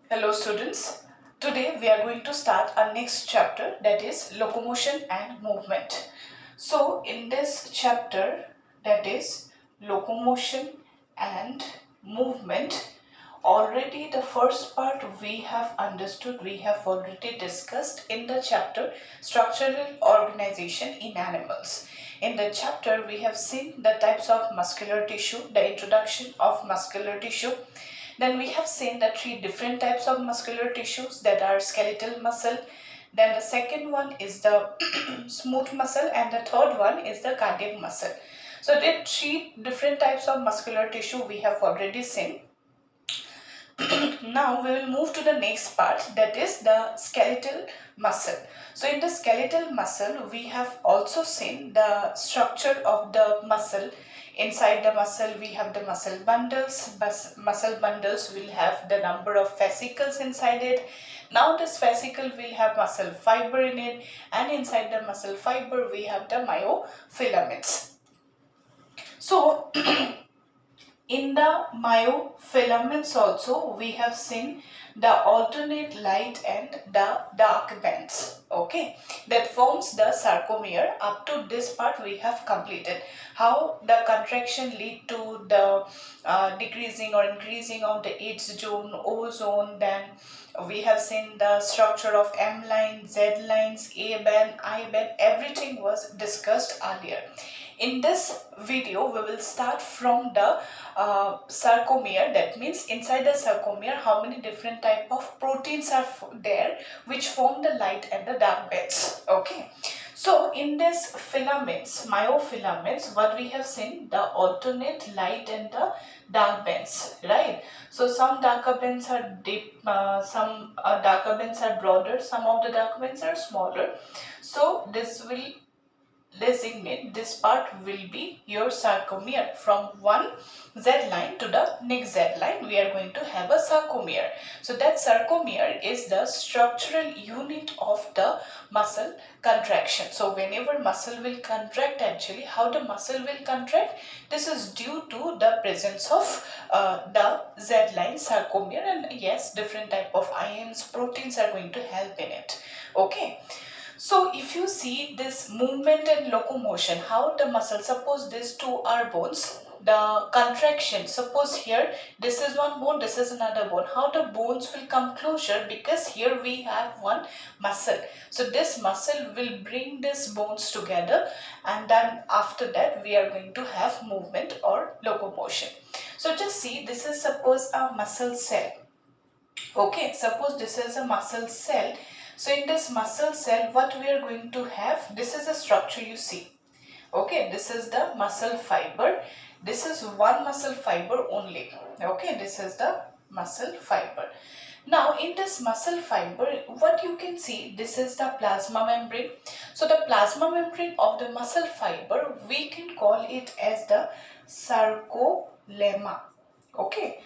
Hello students, today we are going to start our next chapter, that is locomotion and movement. So in this chapter, that is locomotion and movement, already the first part we have understood, we have already discussed in the chapter structural organization in animals. In the chapter we have seen the types of muscular tissue, the introduction of muscular tissue. Then we have seen the three different types of muscular tissues, that are skeletal muscle. Then the second one is the smooth muscle, and the third one is the cardiac muscle. So the three different types of muscular tissue we have already seen. Now we will move to the next part, that is the skeletal muscle. So in the skeletal muscle we have also seen the structure of the muscle. Inside the muscle we have the muscle bundles. Muscle bundles will have the number of fascicles inside it. Now this fascicle will have muscle fiber in it, and inside the muscle fiber we have the myofilaments. So in the myofilaments also we have seen the alternate light and the dark bands, okay, that forms the sarcomere. Up to this part we have completed how the contraction lead to the decreasing or increasing of the H zone, O zone. Then we have seen the structure of M line, Z lines, A band, I band, everything was discussed earlier. In this video we will start from the sarcomere. That means inside the sarcomere how many different type of proteins are there which form the light and the dark bands, okay. So in this filaments, myofilaments, what we have seen, the alternate light and the dark bands, right? So some darker bands are deep, some darker bands are broader, some of the dark bands are smaller. So this will designate, this part will be your sarcomere. From one Z line to the next Z line we are going to have a sarcomere. So that sarcomere is the structural unit of the muscle contraction. So whenever muscle will contract, actually how the muscle will contract, this is due to the presence of the Z line sarcomere, and yes, different type of ions, proteins are going to help in it, okay. So if you see this movement and locomotion, how the muscle, suppose these two are bones, the contraction, suppose here this is one bone, this is another bone, how the bones will come closer, because here we have one muscle. So this muscle will bring these bones together, and then after that we are going to have movement or locomotion. So just see, this is suppose a muscle cell, okay, suppose this is a muscle cell. So in this muscle cell what we are going to have, this is a structure you see, okay, this is the muscle fiber, this is one muscle fiber only, okay, this is the muscle fiber. Now in this muscle fiber what you can see, this is the plasma membrane. So the plasma membrane of the muscle fiber we can call it as the sarcolemma, okay,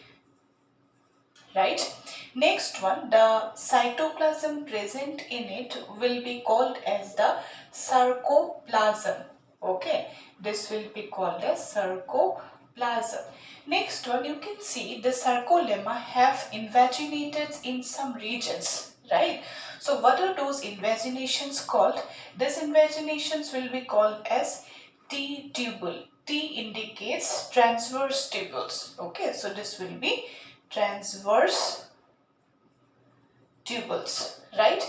right. Next one, the cytoplasm present in it will be called as the sarcoplasm, okay, this will be called as sarcoplasm. Next one, you can see the sarcolemma have invaginated in some regions, right. So what are those invaginations called? These invaginations will be called as T tubule. T indicates transverse tubules, okay, so this will be transverse tubules, right.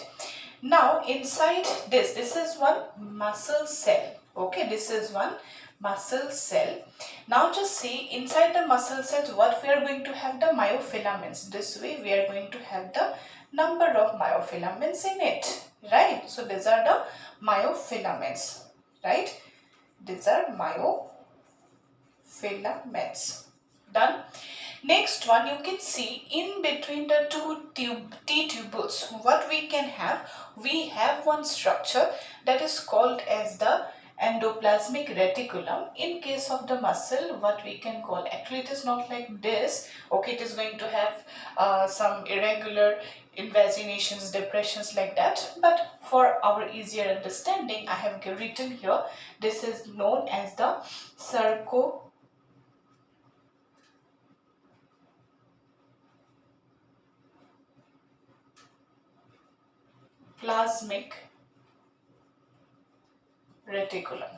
Now inside this is one muscle cell, okay, this is one muscle cell. Now just see, inside the muscle cells what we are going to have, the myofilaments. This way we are going to have the number of myofilaments in it, right. So these are the myofilaments, right, these are myofilaments. Done. Next one, you can see in between the two T tubules what we can have, we have one structure that is called as the endoplasmic reticulum. In case of the muscle what we can call, actually it is not like this, okay, it is going to have some irregular invaginations, depressions like that, but for our easier understanding I have written here, this is known as the sarcoplasmic reticulum.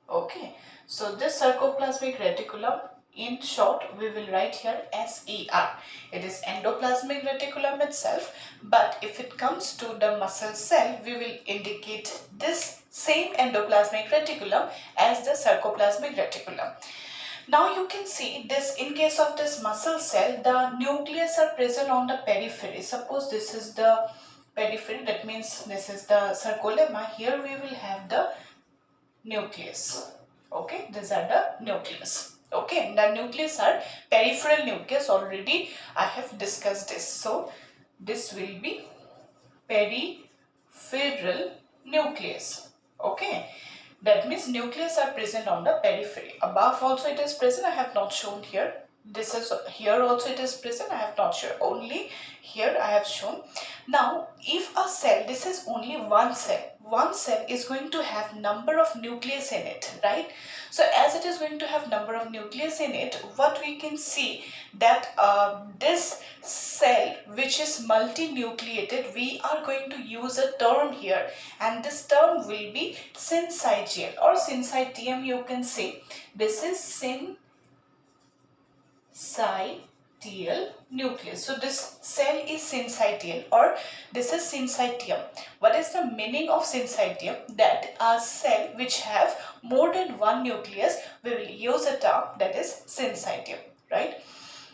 Okay, so this sarcoplasmic reticulum, in short, we will write here SER. It is endoplasmic reticulum itself, but if it comes to the muscle cell, we will indicate this same endoplasmic reticulum as the sarcoplasmic reticulum. Now you can see this, in case of this muscle cell, the nucleus are present on the periphery. Suppose this is the periphery, that means this is the sarcolemma. Here we will have the nucleus. Okay, these are the nucleus. Okay, the nucleus are peripheral nucleus. Already I have discussed this. So this will be peripheral nucleus. Okay, that means nucleus are present on the periphery. Above also it is present, I have not shown here. This is here also it is present, I have not shown, only here I have shown. Now if a cell, this is only one cell is going to have number of nucleus in it, right? So as it is going to have number of nucleus in it, what we can see that this cell which is multinucleated, we are going to use a term here, and this term will be syncytial or syncytium, you can say. This is syncytial nucleus. So this cell is syncytial or this is syncytium. What is the meaning of syncytium? That a cell which have more than one nucleus, we will use a term that is syncytium, right?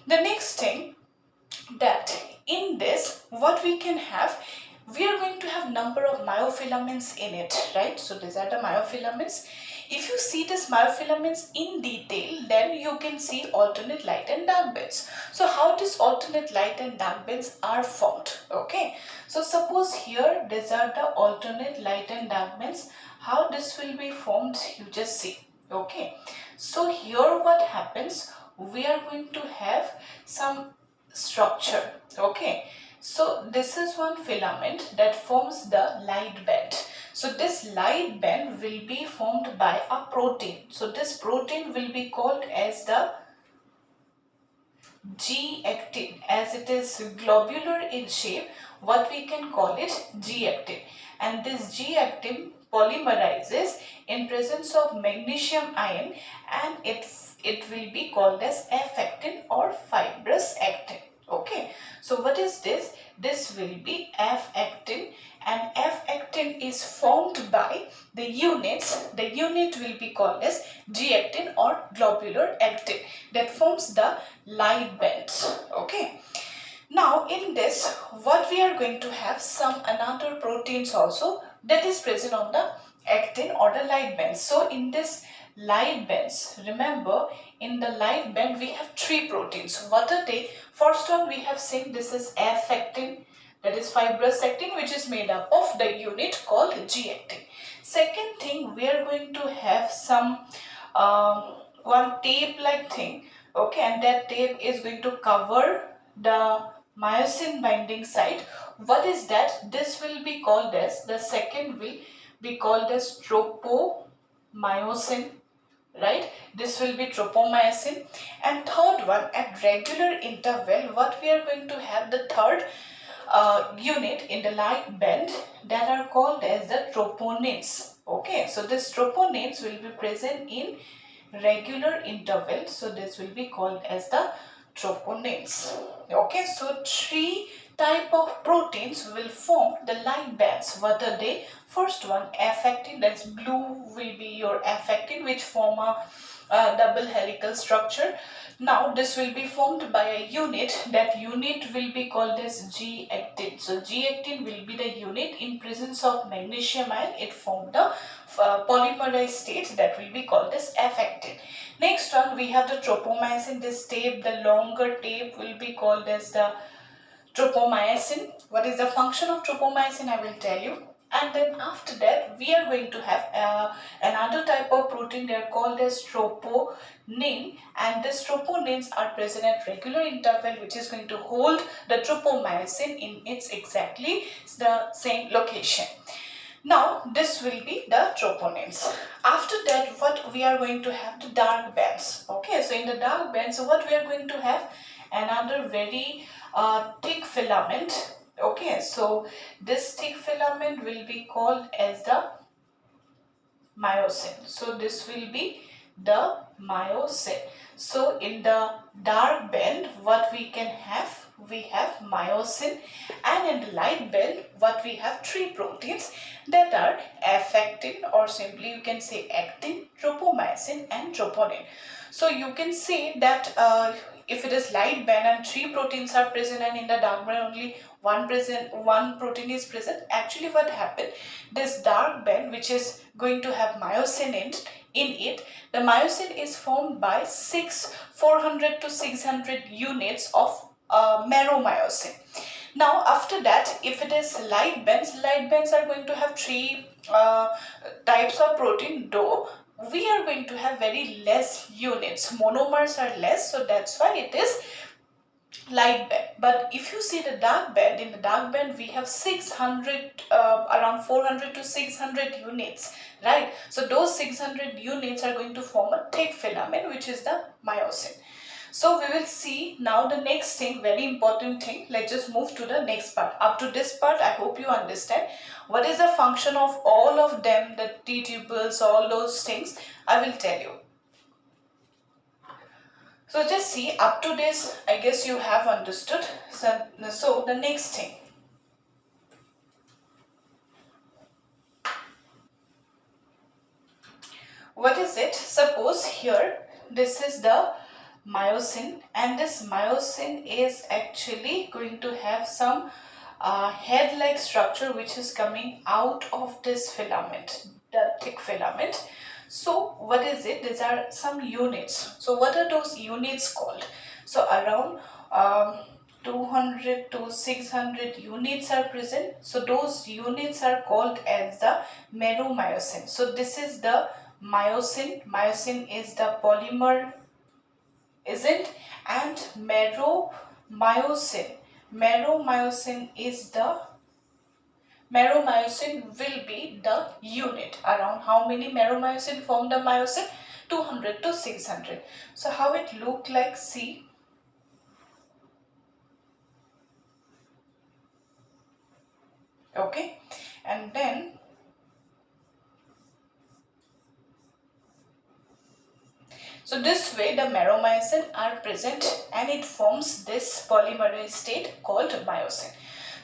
The next thing, that in this what we can have, we are going to have number of myofilaments in it, right? So these are the myofilaments. If you see this myofilaments in detail, then you can see alternate light and dark bands. So how this alternate light and dark bands are formed? Okay, so suppose here these are the alternate light and dark bands. How this will be formed, you just see. Okay, so here what happens, we are going to have some structure. Okay, so this is one filament that forms the light band. So this light band will be formed by a protein. So this protein will be called as the G-actin. As it is globular in shape, what we can call it G-actin. And this G-actin polymerizes in presence of magnesium ion, and it will be called as F-actin or fibrous actin. Okay, so what is this? This will be F-actin, and F-actin is formed by the units. The unit will be called as G-actin or globular actin that forms the light bands. Okay, now in this what we are going to have, some another proteins also that is present on the actin or the light bands. So in this light bands, remember in the light band we have three proteins. What are they? First one we have seen, this is F-actin, that is fibrous actin, which is made up of the unit called G-actin. Second thing, we are going to have some one tape like thing. Okay, and that tape is going to cover the myosin binding site. What is that? This will be called as, the second will be called as tropomyosin, right? This will be tropomyosin. And third one, at regular interval, what we are going to have, the third unit in the light band, that are called as the troponins. Okay, so this troponins will be present in regular interval, so this will be called as the troponins. Okay, so three type of proteins will form the light bands. What are they? First one, F-actin, that's blue will be your F-actin, which form a double helical structure. Now this will be formed by a unit. That unit will be called as G-actin. So G-actin will be the unit. In presence of magnesium ion, it formed the polymerized state that will be called as F-actin. Next one, we have the tropomyosin. This tape, the longer tape, will be called as the tropomyosin. What is the function of tropomyosin? I will tell you. And then after that we are going to have another type of protein. They are called as troponin, and these troponins are present at regular interval, which is going to hold the tropomyosin in its exactly the same location. Now this will be the troponins. After that, what we are going to have, the dark bands. Okay, so in the dark bands, what we are going to have, another very thick filament. Okay, so this thick filament will be called as the myosin. So this will be the myosin. So in the dark band, what we can have? We have myosin, and in the light band, what we have? Three proteins that are affecting, or simply you can say actin, tropomyosin and troponin. So you can see that if it is light band and three proteins are present, and in the dark band only one protein is present, actually what happened, this dark band which is going to have myosin in it, the myosin is formed by 400 to 600 units of meromyosin. Now after that, if it is light bands are going to have three types of protein, though we are going to have very less units, monomers are less, so that's why it is light band. But if you see the dark band, in the dark band we have 600 around 400 to 600 units, right? So those 600 units are going to form a thick filament, which is the myosin. So we will see now the next thing, very important thing. Let's just move to the next part. Up to this part, I hope you understand what is the function of all of them, the T tubules, all those things I will tell you. So just see, up to this, I guess you have understood. So the next thing. What is it? Suppose here, this is the myosin, and this myosin is actually going to have some head-like structure which is coming out of this filament, the thick filament. So what is it? These are some units. So what are those units called? So around 200 to 600 units are present. So those units are called as the meromyosin. So this is the myosin. Myosin is the polymer, isn't? And meromyosin. Meromyosin will be the unit. Around how many meromyosin form the myosin? 200 to 600. So how it look like? See. Okay. And then so this way the meromyosin are present, and it forms this polymerase state called myosin.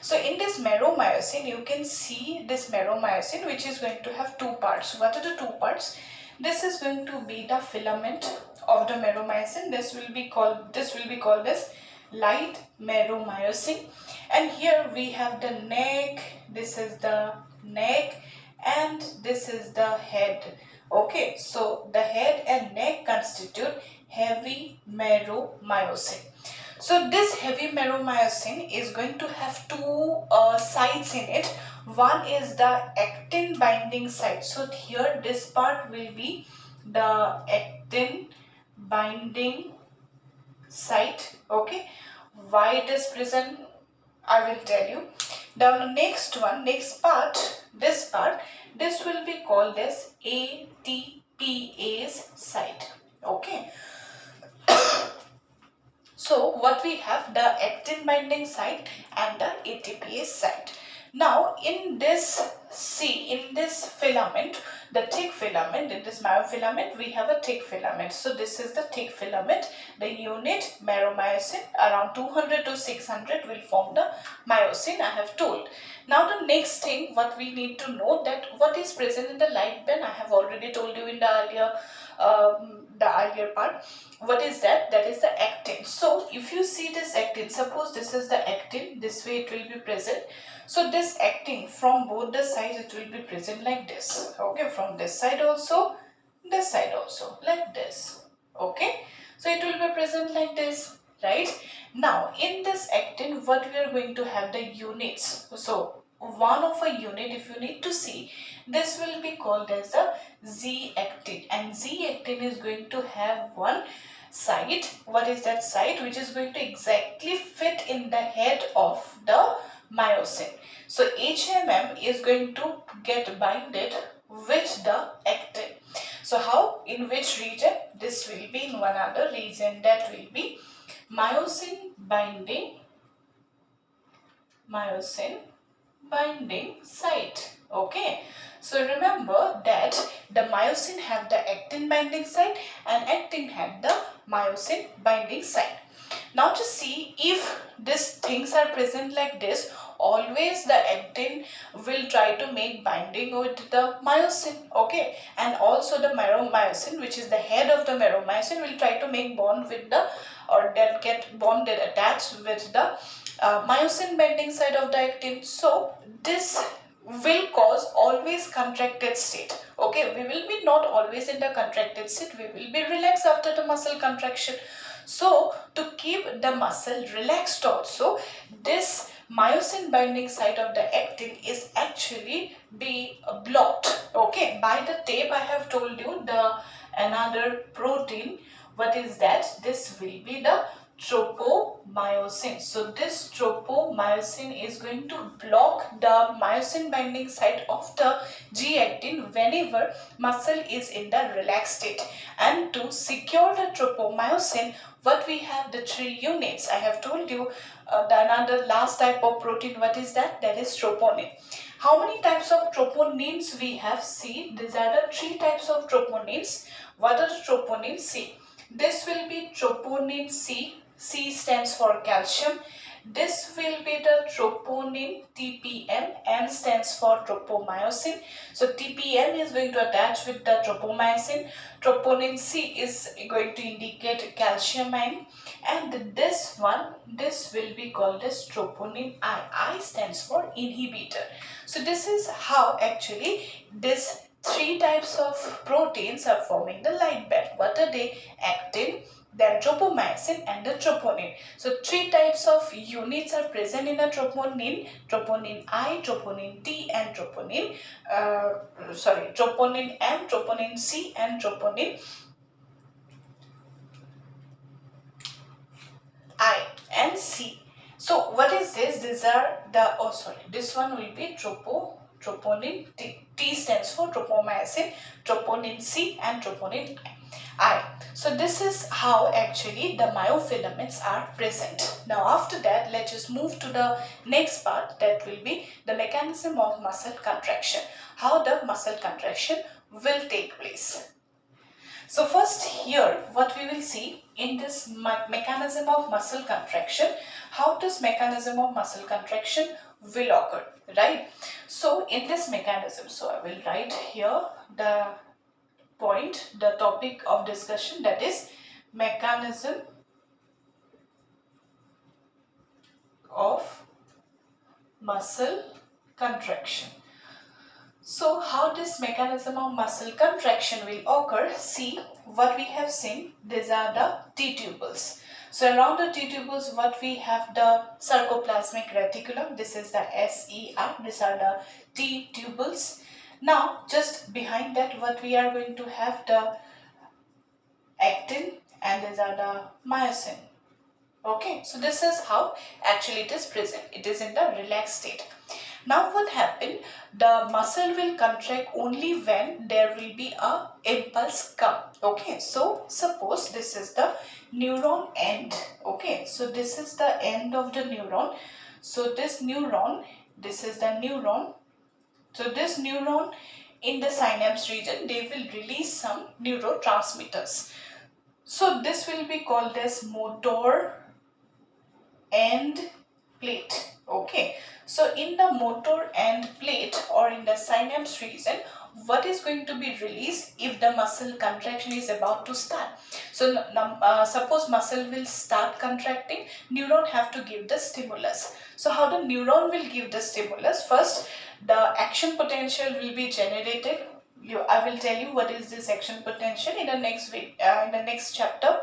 So in this meromyosin, you can see this meromyosin which is going to have two parts. What are the two parts? This is going to be the filament of the meromyosin. This will be called as light meromyosin. And here we have the neck. This is the neck, and this is the head. Okay, so the head and neck constitute heavy meromyosin. So this heavy meromyosin is going to have two sites in it. One is the actin binding site. So here this part will be the actin binding site. Okay, why it is present, I will tell you. Now the next part, this will be called as ATPase site. Okay. So what we have, the actin binding site and the ATPase site. Now in this filament, the thick filament, in this myofilament we have a thick filament. So this is the thick filament. The unit meromyosin around 200 to 600 will form the myosin, I have told. Now the next thing what we need to know, that what is present in the light band, I have already told you in the earlier part. What is that? That is the actin. So if you see this actin, suppose this is the actin, this way it will be present. So this actin from both the sides it will be present like this. Okay, from this side also, like this. Okay, so it will be present like this, right? Now in this actin, what we are going to have, the units. So one of a unit, if you need to see, this will be called as the Z actin, and Z actin is going to have one site. What is that site? Which is going to exactly fit in the head of the myosin. So HMM is going to get binded with the actin. So how? In which region? This will be in one other region, that will be myosin binding myosin binding site. Okay, so remember that the myosin have the actin binding site and actin have the myosin binding site. Now just see, if these things are present like this, always the actin will try to make binding with the myosin. Okay, and also the meromyosin, which is the head of the meromyosin, will try to make bond with the, or that get bonded attached with the myosin binding side of the actin. So this will cause always contracted state. Okay, we will be not always in the contracted state, we will be relaxed after the muscle contraction. So to keep the muscle relaxed also, this myosin binding site of the actin is actually be blocked, okay, by the tape. I have told you the another protein. What is that? This will be the tropomyosin. So this tropomyosin is going to block the myosin binding site of the G-actin whenever muscle is in the relaxed state. And to secure the tropomyosin, what we have the three units. I have told you the another last type of protein. What is that? That is troponin. How many types of troponins we have? See, these are the three types of troponins. What are the troponins? See, this will be troponin C. C stands for calcium. This will be the troponin TPM. N stands for tropomyosin. So TPM is going to attach with the tropomyosin. Troponin C is going to indicate calcium ion. And this one, this will be called as troponin I. I stands for inhibitor. So this is how actually this three types of proteins are forming the light band. What are they? Actin, then tropomyosin and the troponin. So three types of units are present in a troponin. Troponin I, troponin T and troponin troponin M, troponin C and troponin I and C. So what is this? These are the, this one will be troponin T. T stands for tropomyosin, troponin C and troponin I. So this is how actually the myofilaments are present. Now after that, let's just move to the next part, that will be the mechanism of muscle contraction. How the muscle contraction will take place. So first here what we will see in this mechanism of muscle contraction, how this mechanism of muscle contraction will occur, right? So in this mechanism, so I will write here the point, the topic of discussion, that is mechanism of muscle contraction. So how this mechanism of muscle contraction will occur? See what we have seen. These are the T-tubules. So around the T-tubules, what we have, the sarcoplasmic reticulum. This is the SER. These are the T-tubules. Now just behind that, what we are going to have, the actin, and these are the myosin. Okay, so this is how actually it is present. It is in the relaxed state. Now what happened? The muscle will contract only when there will be a impulse come. Okay, so suppose this is the neuron end. Okay, so this is the end of the neuron. So this neuron, this is the neuron. So this neuron in the synapse region, they will release some neurotransmitters. So this will be called as motor end plate. Okay, so in the motor end plate or in the synapse region, what is going to be released if the muscle contraction is about to start? So suppose muscle will start contracting, neuron have to give the stimulus. So how the neuron will give the stimulus? First, the action potential will be generated. I will tell you what is this action potential in the next chapter.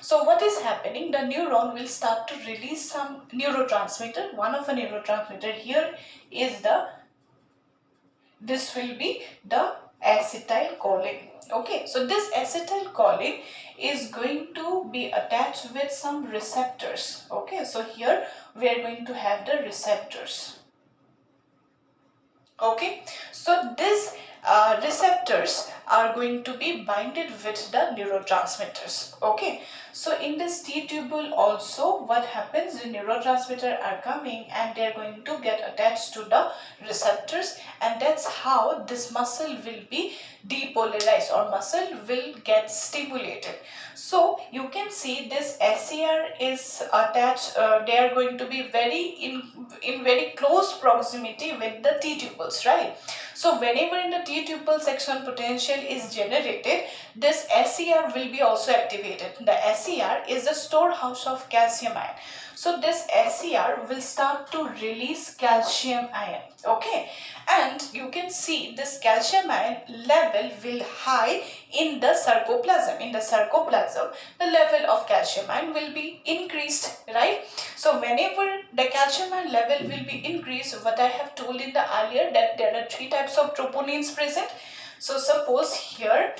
So what is happening? The neuron will start to release some neurotransmitter. One of a neurotransmitter here is this will be the acetylcholine. Okay, so this acetylcholine is going to be attached with some receptors. Okay, so here we are going to have the receptors. Okay, so this receptors are going to be binded with the neurotransmitters. Okay, So in this T tubule also, what happens, the neurotransmitter are coming and they are going to get attached to the receptors, and that's how this muscle will be depolarized or muscle will get stimulated. So you can see this SCR is attached, they are going to be in very close proximity with the T tubules, right? So whenever in the T tubule section potential is generated, this SCR will be also activated. The SCR is the storehouse of calcium ion. So this SCR will start to release calcium ion, okay, and you can see this calcium ion level will high in the sarcoplasm. In the sarcoplasm, the level of calcium ion will be increased, right? So whenever the calcium ion level will be increased, what I have told in the earlier, that there are three types of troponins present. So suppose here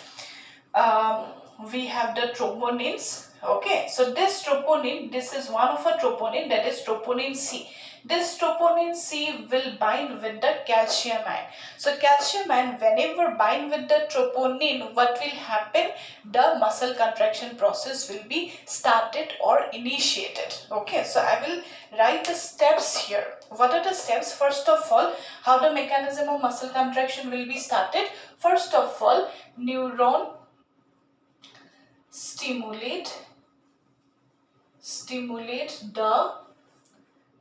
we have the troponins. Okay, so this troponin, this is one of a troponin, that is troponin C. This troponin C will bind with the calcium ion. So calcium ion whenever bind with the troponin, what will happen? The muscle contraction process will be started or initiated. Okay, so I will write the steps here. What are the steps? First of all, how the mechanism of muscle contraction will be started? First of all, neuron stimulate the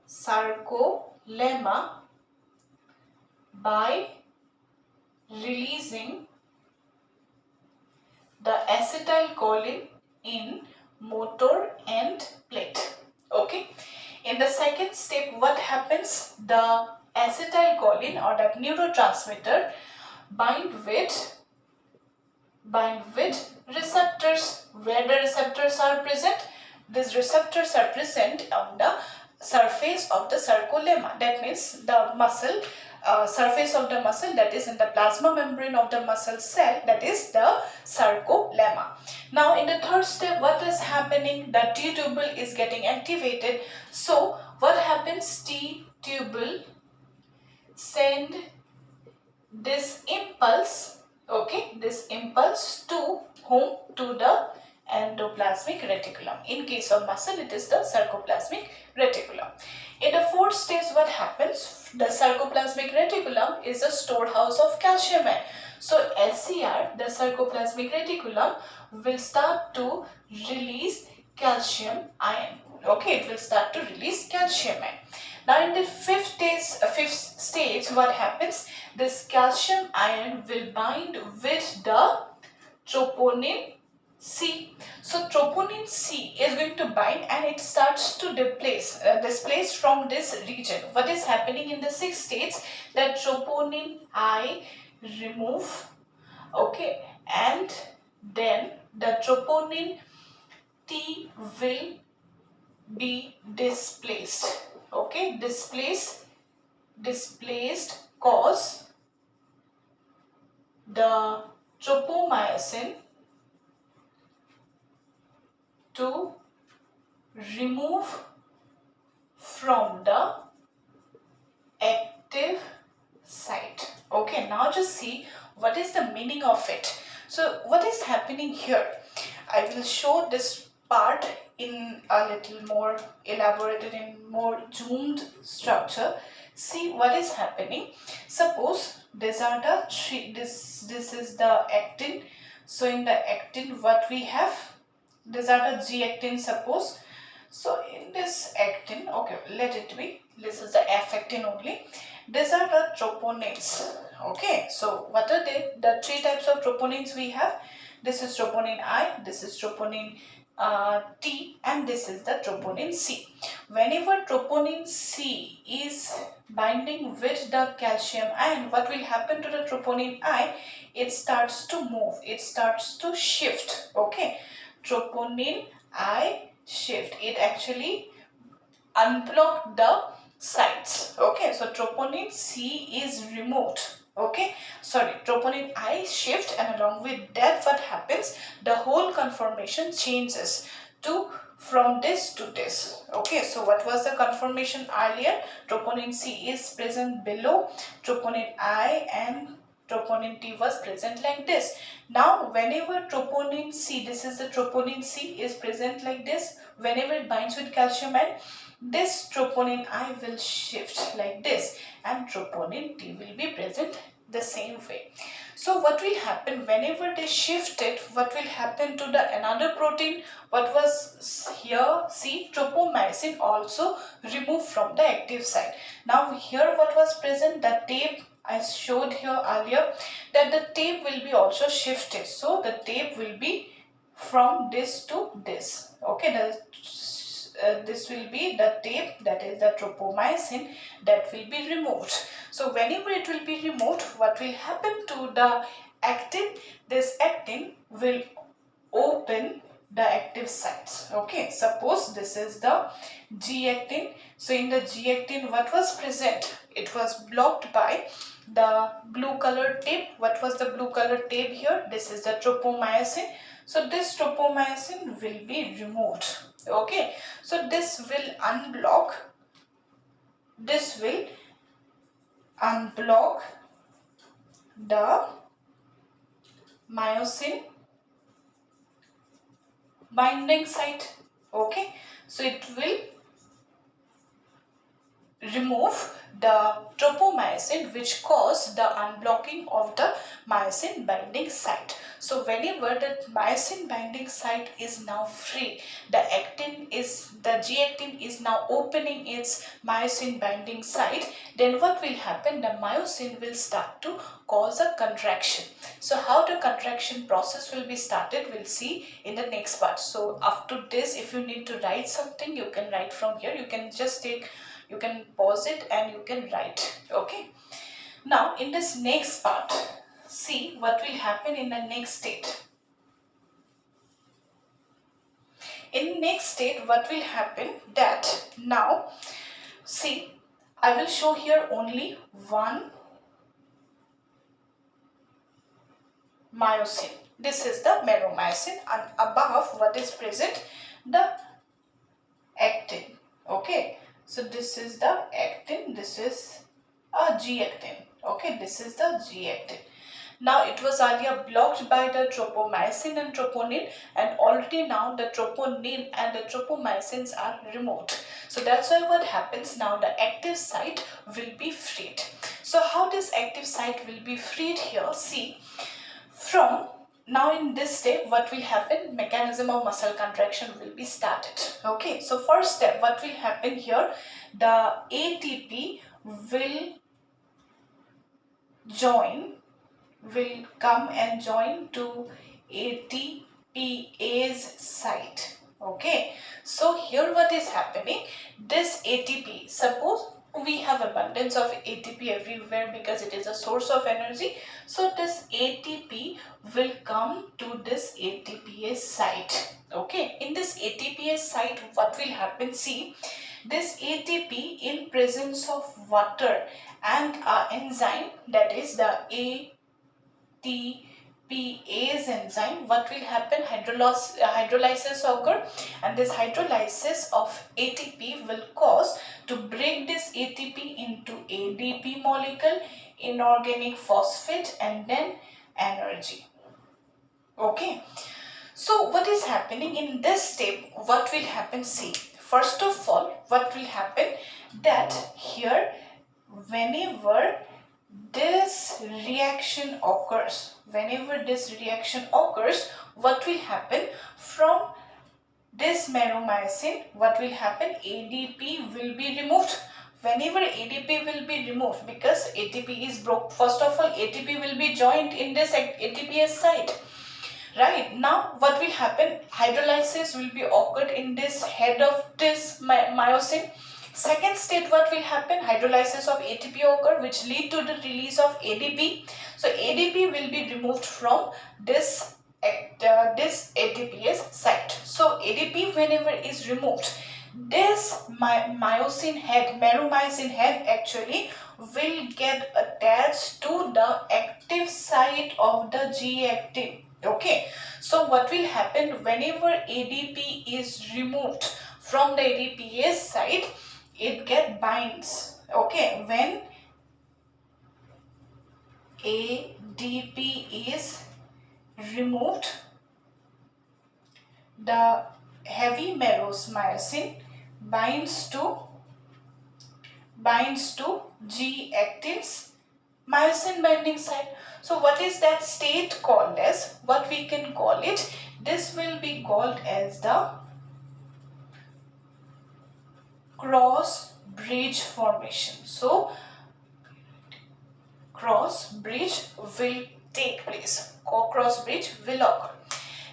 sarcolemma by releasing the acetylcholine in motor end plate. Okay. In the second step, what happens? The acetylcholine or that neurotransmitter bind with receptors. Where the receptors are present? These receptors are present on the surface of the sarcolemma. That means the muscle surface of the muscle, that is in the plasma membrane of the muscle cell, that is the sarcolemma. Now in the third step, what is happening? The T tubule is getting activated. So what happens? T tubule send this impulse, okay, this impulse to whom? To the endoplasmic reticulum. In case of muscle, it is the sarcoplasmic reticulum. In the fourth stage, what happens? The sarcoplasmic reticulum is a storehouse of calcium ion. So SCR, the sarcoplasmic reticulum, will start to release calcium ion. Okay, it will start to release calcium ion. Now in the fifth stage, what happens? This calcium ion will bind with the troponin C. So troponin C is going to bind and it starts to displace from this region. What is happening in the sixth stage? That troponin I remove, okay, and then the troponin T will be displaced. Okay, displaced cause the tropomyosin to remove from the active site. Okay, now just see what is the meaning of it. So what is happening here? I will show this part in a little more elaborated, in more zoomed structure. See what is happening. Suppose these are the three, this is the actin. So in the actin, what we have? These are the G actin, suppose. So in this actin, okay, let it be, this is the F actin only. These are the troponins. Okay, so what are they? The three types of troponins we have. This is troponin I, this is troponin T, and this is the troponin C. Whenever troponin C is binding with the calcium ion, what will happen to the troponin I? It starts to move, it starts to shift. Okay, troponin I shift, it actually unblock the sites. Okay, so troponin C is removed. Okay, sorry, troponin I shift, and along with that, what happens? The whole conformation changes to from this to this. Okay, so what was the conformation earlier? Troponin C is present below troponin I, and troponin T was present like this. Now whenever troponin C, this is the troponin C is present like this, whenever it binds with calcium ion, this troponin I will shift like this and troponin T will be present the same way. So what will happen whenever they shift it, what will happen to the another protein, what was here, see, tropomyosin also removed from the active site. Now here what was present, the tape I showed here earlier, that the tape will be also shifted. So the tape will be from this to this. Okay, this will be the tape, that is the tropomyosin, that will be removed. So whenever it will be removed, what will happen to the actin? This actin will open the active sites. Okay, suppose this is the G actin. So in the G actin, what was present? It was blocked by the blue colored tape. What was the blue colored tape here? This is the tropomyosin. So this tropomyosin will be removed. Okay, so this will unblock the myosin binding site. Okay, so it will remove the tropomyosin which cause the unblocking of the myosin binding site. So whenever the myosin binding site is now free, the G actin is now opening its myosin binding site, then what will happen? The myosin will start to cause a contraction. So how the contraction process will be started, we'll see in the next part. So after this, if you need to write something, you can write from here. You can pause it and you can write. Okay. Now in this next part, see what will happen in the next state. In next state, what will happen, that now see, I will show here only one myosin. This is the meromyosin, and above what is present, the actin. Okay, so this is the actin, this is a G actin. Okay, this is the G actin. Now it was earlier blocked by the tropomyosin and troponin, and already now the troponin and the tropomyosins are removed. So that's why what happens now, the active site will be freed. So how this active site will be freed here, see, from now in this step what will happen, mechanism of muscle contraction will be started. Okay, so first step, what will happen here, the ATP will come and join to ATPase site. Okay, so here what is happening, this ATP, suppose we have abundance of ATP everywhere because it is a source of energy. So this ATP will come to this ATPase site. Okay, in this ATPase site, what will happen, see, this ATP in presence of water and enzyme, that is the ATPase enzyme, what will happen, hydrolysis occur, and this hydrolysis of ATP will cause to break this ATP into ADP molecule, inorganic phosphate, and then energy. Okay, so what is happening in this step, what will happen, see, first of all what will happen, that here whenever this reaction occurs, what will happen, from this meromyosin, what will happen, ADP will be removed. Whenever ADP will be removed, because ATP is broke, first of all ATP will be joined in this ATPase site. Right, now what will happen, hydrolysis will be occurred in this head of this myosin. Second state, what will happen, hydrolysis of ATP occur, which lead to the release of ADP. So ADP will be removed from this ATPase site. So ADP whenever is removed, this meromyosin head actually will get attached to the active site of the G actin. Okay, so what will happen, whenever ADP is removed from the ADPase site, it get binds. Okay, when ADP ADP is removed, the heavy myosin binds to G-actin's myosin binding site. So what is that state called as? What we can call it? This will be called as the cross bridge formation. So cross bridge will take place. Cross bridge will occur.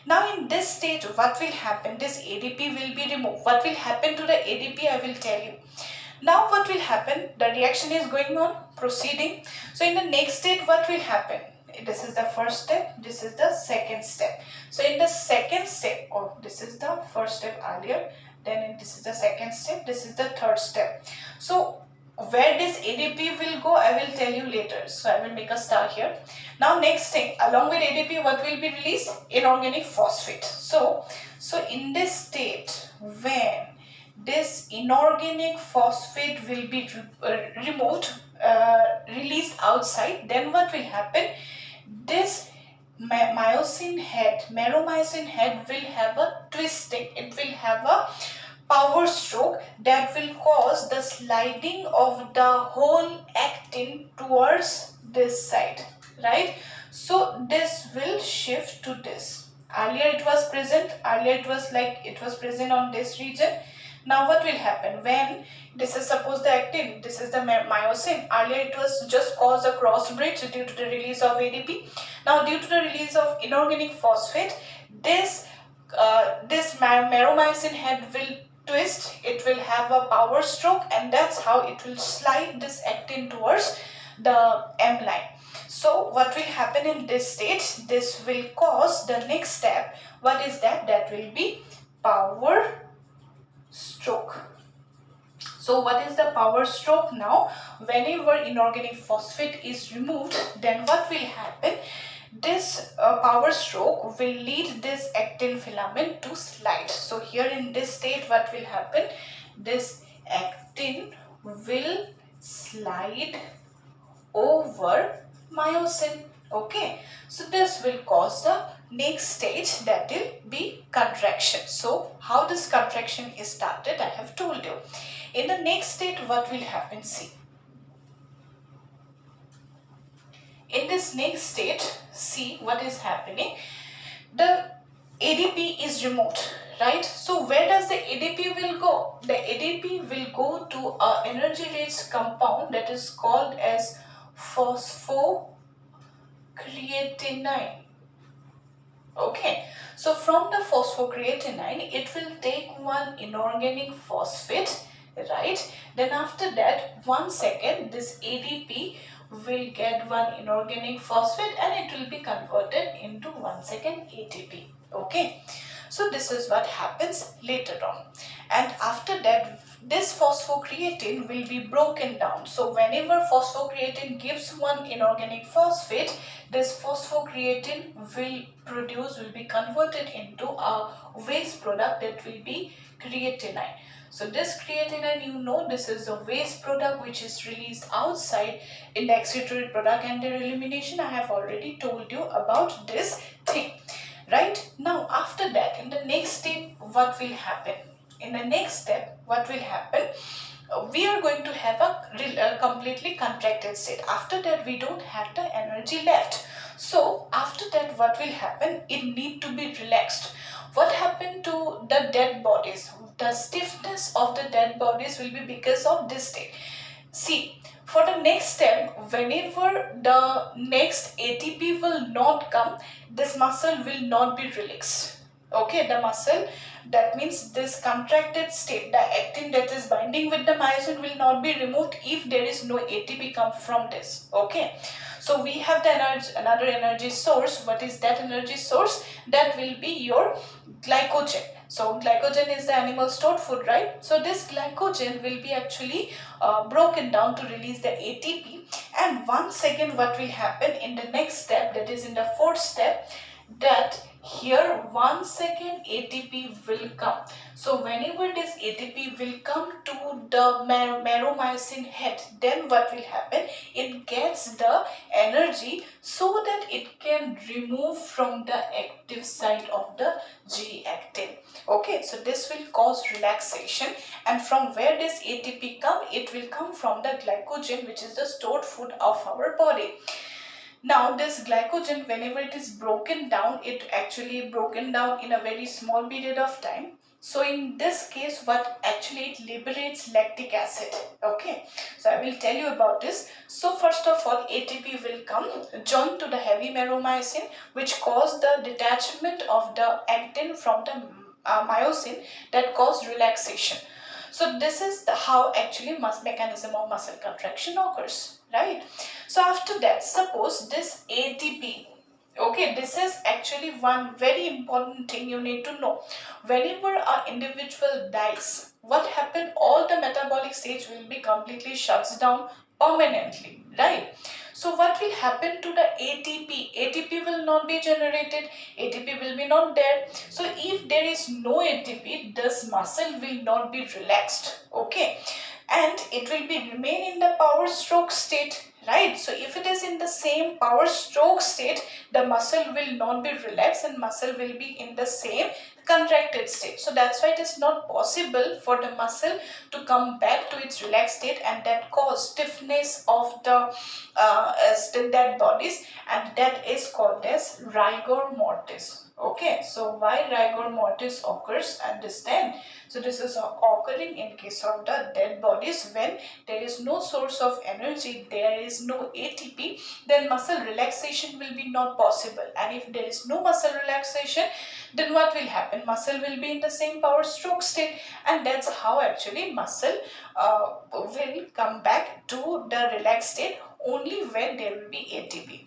Now in this state, what will happen? This ADP will be removed. What will happen to the ADP? I will tell you. Now what will happen? The reaction is going on, proceeding. So in the next state, what will happen? This is the first step, this is the second step. So in the second step, this is the first step earlier, then this is the second step, this is the third step. So where this ADP will go, I will tell you later. So I will make a star here. Now next thing, along with ADP, what will be released? Inorganic phosphate. So in this state, when this inorganic phosphate will be removed, released outside, then what will happen? This myosin head, meromyosin head will have a twisting. It will have a power stroke that will cause the sliding of the whole actin towards this side, right? So this will shift to this. Earlier it was present, it was present on this region. Now what will happen? When this is suppose the actin, this is the myosin. Earlier it was just caused a cross bridge due to the release of ADP. Now due to the release of inorganic phosphate, this meromyosin head will twist. It will have a power stroke, and that's how it will slide this actin towards the M line. So what will happen in this state? This will cause the next step. What is that? That will be power stroke. So what is the power stroke now? Whenever inorganic phosphate is removed, then what will happen? This power stroke will lead this actin filament to slide. So here in this state, what will happen? This actin will slide over myosin. Okay, so this will cause the next stage, that will be contraction. So how this contraction is started, I have told you. In the next state, what will happen? See, in this next state, see what is happening. The ADP is removed, right? So where does the ADP will go? The ADP will go to a energy rich compound that is called as phosphocreatinine. Okay, so from the phosphocreatinine, it will take one inorganic phosphate, right? Then after that, 1 second, this ADP will get one inorganic phosphate and it will be converted into 1 second ATP. Okay, so this is what happens later on. And after that, this phosphocreatine will be broken down. So whenever phosphocreatine gives one inorganic phosphate, this phosphocreatine will be converted into a waste product that will be creatinine. So this creatinine, you know, this is a waste product which is released outside in the excretory product and their elimination. I have already told you about this thing, right? Now after that, in the next step, what will happen? In the next step, what will happen? We are going to have a completely contracted state. After that, we don't have the energy left. So after that, what will happen? It need to be relaxed. What happened to the dead bodies? The stiffness of the dead bodies will be because of this state. See, for the next step, whenever the next ATP will not come, this muscle will not be relaxed. Okay, the muscle, that means this contracted state, the actin that is binding with the myosin will not be removed if there is no ATP come from this. Okay, so we have the another energy source. What is that energy source? That will be your glycogen. So glycogen is the animal stored food, right? So this glycogen will be actually broken down to release the ATP. And 1 second, what will happen in the next step, that is in the fourth step, that here 1 second ATP will come. So whenever this ATP will come to the meromyosin head, then what will happen? It gets the energy so that it can remove from the active side of the G actin. Okay, so this will cause relaxation, and from where this ATP come? It will come from the glycogen, which is the stored food of our body. Now this glycogen, whenever it is broken down, it actually broken down in a very small period of time. So in this case, what actually it liberates lactic acid. Okay, so I will tell you about this. So first of all, ATP will come, join to the heavy meromyosin, which cause the detachment of the actin from the myosin, that cause relaxation. So this is how actually mechanism of muscle contraction occurs, right? So after that, suppose this ATP, okay, this is actually one very important thing you need to know. Whenever an individual dies, what happen? All the metabolic stage will be completely shuts down permanently, right? So what will happen to the ATP? ATP will not be generated, ATP will be not there. So if there is no ATP, this muscle will not be relaxed, okay, and it will be remain in the power stroke state, right? So if it is in the same power stroke state, the muscle will not be relaxed and muscle will be in the same contracted state. So that's why it is not possible for the muscle to come back to its relaxed state, and that cause stiffness of the dead bodies, and that is called as rigor mortis. Okay, so why rigor mortis occurs, understand? So this is occurring in case of the dead bodies when there is no source of energy, there is no ATP, then muscle relaxation will be not possible. And if there is no muscle relaxation, then what will happen? Muscle will be in the same power stroke state, and that's how actually muscle will come back to the relaxed state only when there will be ATP.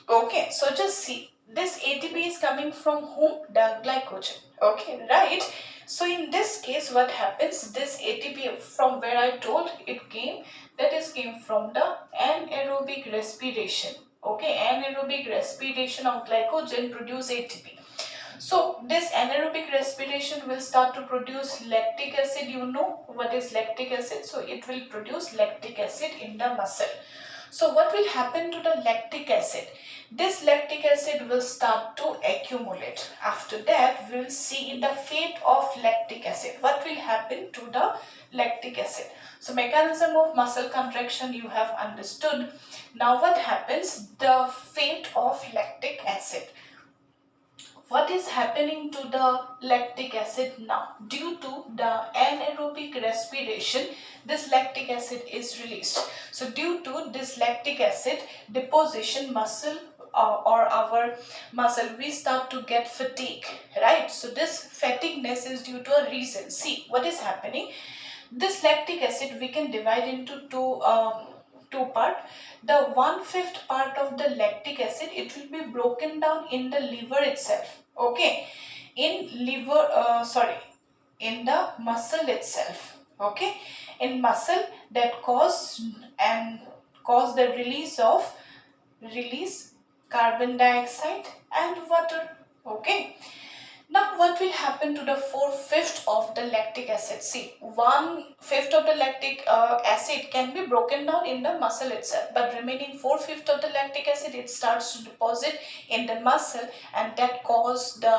Okay, so just see, this ATP is coming from whom? The glycogen. Okay, right? So in this case, what happens? This ATP, from where I told it came, that is came from the anaerobic respiration. Okay, anaerobic respiration of glycogen produce ATP. So this anaerobic respiration will start to produce lactic acid. You know what is lactic acid? So it will produce lactic acid in the muscle. So what will happen to the lactic acid? This lactic acid will start to accumulate. After that, we will see the fate of lactic acid. What will happen to the lactic acid? So mechanism of muscle contraction you have understood. Now what happens? The fate of lactic acid. What is happening to the lactic acid now? Due to the anaerobic respiration, this lactic acid is released. So due to this lactic acid deposition, muscle or our muscle, we start to get fatigue, right? So this fatigueness is due to a reason. See what is happening. This lactic acid we can divide into two part. The 1/5 part of the lactic acid, it will be broken down in the liver itself. Okay, in liver, in the muscle itself. Okay, in muscle, that cause the release carbon dioxide and water. Okay, now what will happen to the 4/5 of the lactic acid? See, 1/5 of the lactic acid can be broken down in the muscle itself, but remaining 4/5 of the lactic acid, it starts to deposit in the muscle, and that causes the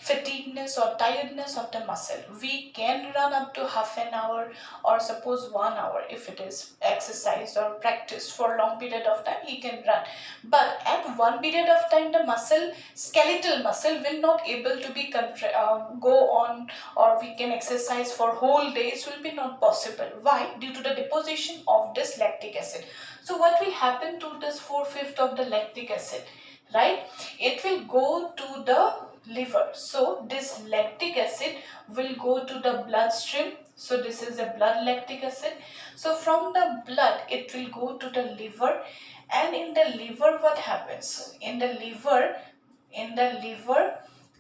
fatigueness or tiredness of the muscle. We can run up to half an hour or suppose 1 hour if it is exercise or practice for a long period of time, he can run. But at one period of time, the muscle, skeletal muscle, will not able to be go on, or we can exercise for whole days will be not possible. Why? Due to the deposition of this lactic acid. So what will happen to this 4/5 of the lactic acid, right? It will go to the liver. So this lactic acid will go to the bloodstream. So this is a blood lactic acid. So from the blood, it will go to the liver, and in the liver what happens? In the liver,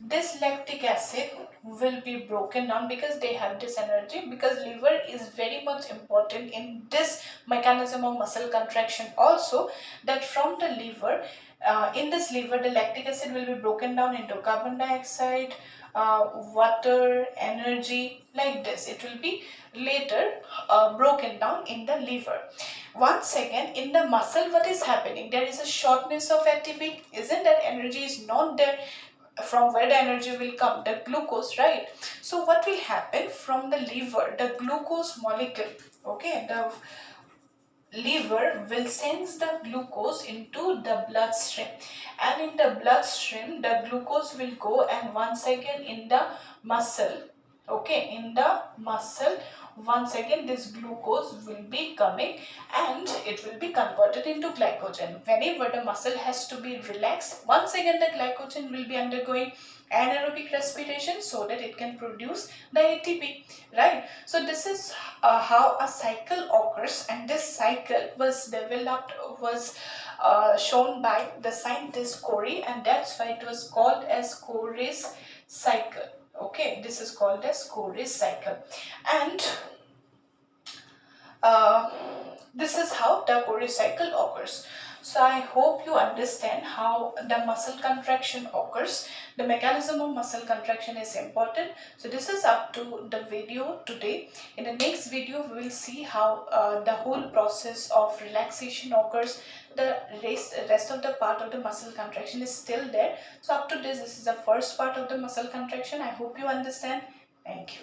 this lactic acid will be broken down because they have this energy, because liver is very much important in this mechanism of muscle contraction also, that from the liver, in this liver the lactic acid will be broken down into carbon dioxide, water, energy, like this. It will be later broken down in the liver. Once again, in the muscle, what is happening? There is a shortness of ATP. Isn't that energy is not there? From where the energy will come? The glucose, right? So what will happen from the liver? The glucose molecule, okay, the liver will sense the glucose into the bloodstream, and in the bloodstream the glucose will go, and once again in the muscle, okay, in the muscle, once again this glucose will be coming and it will be converted into glycogen. Whenever the muscle has to be relaxed, once again the glycogen will be undergoing anaerobic respiration so that it can produce the ATP, right? So this is how a cycle occurs, and this cycle was developed, was shown by the scientist Corey, and that's why it was called as Corey's cycle. Okay, this is called as Corey's cycle, and uh, this is how the Corey cycle occurs. So I hope you understand how the muscle contraction occurs. The mechanism of muscle contraction is important. So this is up to the video today. In the next video, we will see how the whole process of relaxation occurs. The rest of the part of the muscle contraction is still there. So up to this is the first part of the muscle contraction. I hope you understand. Thank you.